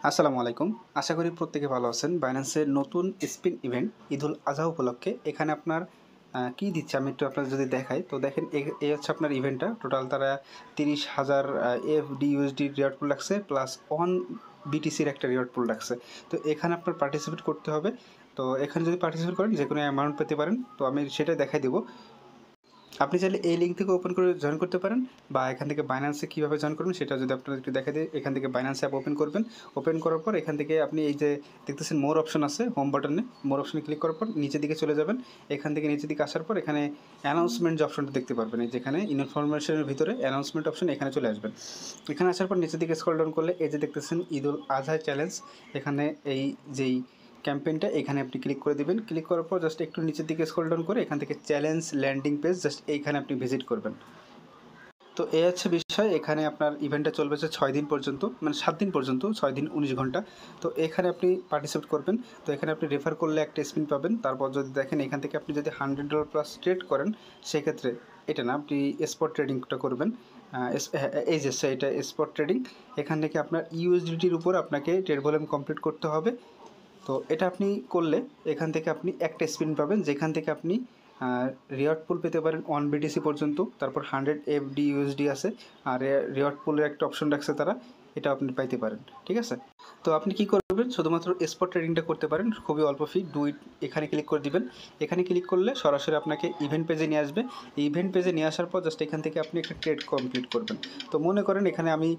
আসসালামু আলাইকুম। আশা করি প্রত্যেকে ভালো আছেন। বাইন্যান্সের নতুন স্পিন ইভেন্ট ঈদুল আজহা উপলক্ষে এখানে আপনার কি দিচ্ছে আমি একটু আপনাদের যদি দেখাই। তো দেখেন এই হচ্ছে আপনার ইভেন্টটা। টোটাল তারা 30,000 FDUSD রিওয়ার্ড পুল রাখছে প্লাস 1 BTC-র একটা রিওয়ার্ড পুল রাখছে। তো এখানে আপনার পার্টিসিপেট করতে হবে। তো এখানে যদি পার্টিসিপেট করেন যেকোনো অ্যামাউন্ট পেতে পারেন। তো আমি সেটাই দেখাই দেবো। আপনি চাইলে এই লিঙ্ক থেকে ওপেন করে জয়েন করতে পারেন বা এখান থেকে বাইন্যান্সে কীভাবে জয়েন করবেন সেটা যদি আপনাদের একটু দেখা দিই। এখান থেকে বাইন্যান্স অ্যাপ ওপেন করবেন। ওপেন করার পর এখান থেকে আপনি এই যে দেখতেছেন মোর অপশন আছে হোম বাটনে, মোর অপশনে ক্লিক করার পর নিচের দিকে চলে যাবেন। এখান থেকে নিচের দিকে আসার পর এখানে অ্যানাউন্সমেন্ট যে অপশনটা দেখতে পারবেন, এই যেখানে ইনফরমেশনের ভিতরে অ্যানাউন্সমেন্ট অপশন এখানে চলে আসবেন। এখানে আসার পর নিচের দিকে স্ক্রল ডাউন করলে এই যে দেখতেছেন ঈদুল আজহা চ্যালেঞ্জ, এখানে এই যেই ক্যাম্পেইনটা এখানে আপনি ক্লিক করে দিবেন। ক্লিক করার পর জাস্ট একটু নিচের দিকে স্ক্রল ডাউন করে এখান থেকে চ্যালেঞ্জ ল্যান্ডিং পেজ জাস্ট এইখানে আপনি ভিজিট করবেন। তো এই হচ্ছে বিষয়। এখানে আপনার ইভেন্টটা চলবে হচ্ছে 6 দিন পর্যন্ত, মানে 7 দিন পর্যন্ত, 6 দিন 19 ঘন্টা। তো এখানে আপনি পার্টিসিপেট করবেন। তো এখানে আপনি রেফার করলে একটা স্পিন পাবেন। তারপর যদি দেখেন এখান থেকে আপনি যদি $100 প্লাস ট্রেড করেন সেক্ষেত্রে এটা না, আপনি স্পট ট্রেডিংটা করবেন। এই যে এটা স্পট ট্রেডিং। এখান থেকে আপনার ইউএসডিটির উপর আপনাকে ট্রেড ভলিউম কমপ্লিট করতে হবে। তো এটা আপনি করলে এখান থেকে আপনি একটা স্পিন পাবেন যেখান থেকে আপনি রিওয়ার্ড পুল পেতে পারেন 1 BTC পর্যন্ত। তারপর 100 FDUSD আছে আর রিওয়ার্ড পুলের একটা অপশন রাখছে তারা, এটা আপনি পাইতে পারেন। ঠিক আছে, তো আপনি কি করবেন, শুধুমাত্র স্পট ট্রেডিংটা করতে পারেন, খুবই অল্প ফি। ডু ইট এখানে ক্লিক করে দিবেন। এখানে ক্লিক করলে সরাসরি আপনাকে ইভেন্ট পেজে নিয়ে আসবে। ইভেন্ট পেজে নিয়ে আসার পর জাস্ট এখান থেকে আপনি একটা ট্রেড কমপ্লিট করবেন। তো মনে করেন এখানে আমি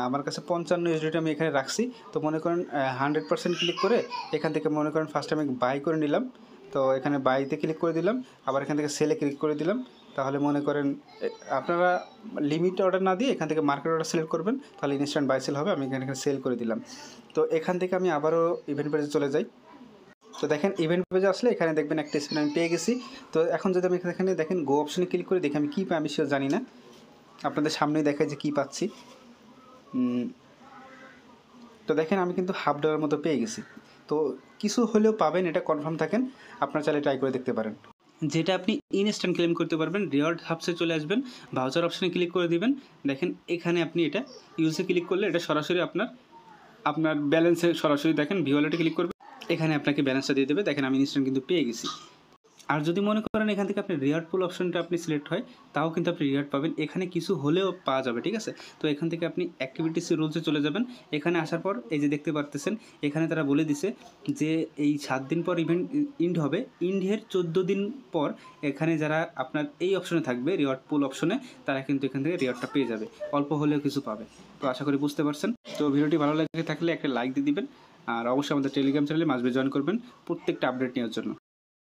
আমার কাছে 55 USDT আমি এখানে রাখছি। তো মনে করেন 100% ক্লিক করে এখান থেকে মনে করেন ফার্স্ট আমি বাই করে নিলাম। তো এখানে বাইতে ক্লিক করে দিলাম, আবার এখান থেকে সেলে ক্লিক করে দিলাম। তাহলে মনে করেন আপনারা লিমিট অর্ডার না দিয়ে এখান থেকে মার্কেট অর্ডার সিলেক্ট করবেন, তাহলে ইনস্ট্যান্ট বাই সেল হবে। আমি এখানে সেল করে দিলাম। তো এখান থেকে আমি আবারও ইভেন্ট পেজে চলে যাই। তো দেখেন ইভেন্ট পেজে আসলে এখানে দেখবেন একটা স্পিন আমি পেয়ে গেছি। তো এখন যদি আমি এখানে দেখেন গো অপশনে ক্লিক করে দেখি আমি কী পাই, আমি সেটা জানি না, আপনাদের সামনেই দেখায় যে কী পাচ্ছি। তো দেখেন আমি কিন্তু $1/2 মতো পেয়ে গেছি। তো কিছু হলেও পাবেন, এটা কনফার্ম থাকেন। আপনার চাইলে ট্রাই করে দেখতে পারেন। যেটা আপনি ইনস্ট্যান্ট ক্লেম করতে পারবেন। রিওয়ার্ড হাবসে চলে আসবেন, ভাউচার অপশনে ক্লিক করে দিবেন। দেখেন এখানে আপনি এটা ইউজে ক্লিক করলে এটা সরাসরি আপনার ব্যালেন্সে সরাসরি দেখেন ভিউ ওয়ালেটে ক্লিক করবেন, এখানে আপনাকে ব্যালেন্সটা দিয়ে দেবে। দেখেন আমি ইনস্ট্যান্ট কিন্তু পেয়ে গেছি। আর যদি মনে করেন এখান থেকে আপনি রিওয়ার্ড পুল অপশনটা আপনি সিলেক্ট হয়, তাও কিন্তু আপনি রিওয়ার্ড পাবেন, এখানে কিছু হলেও পাওয়া যাবে। ঠিক আছে, তো এখান থেকে আপনি অ্যাক্টিভিটিস রুলসে চলে যাবেন। এখানে আসার পর এই যে দেখতে পারতেছেন এখানে তারা বলে দিছে যে এই 7 দিন পর ইভেন্ট ইন্ড হবে। ইন্ডের 14 দিন পর এখানে যারা আপনার এই অপশনে থাকবে রিওয়ার্ড পুল অপশনে, তারা কিন্তু এখান থেকে রিওয়ার্ডটা পেয়ে যাবে, অল্প হলেও কিছু পাবে। তো আশা করি বুঝতে পারছেন। তো ভিডিওটি ভালো লাগে থাকলে একটা লাইক দিয়ে দিবেন, আর অবশ্যই আমাদের টেলিগ্রাম চ্যানেলে মাসবে জয়েন করবেন প্রত্যেকটা আপডেট নেওয়ার জন্য।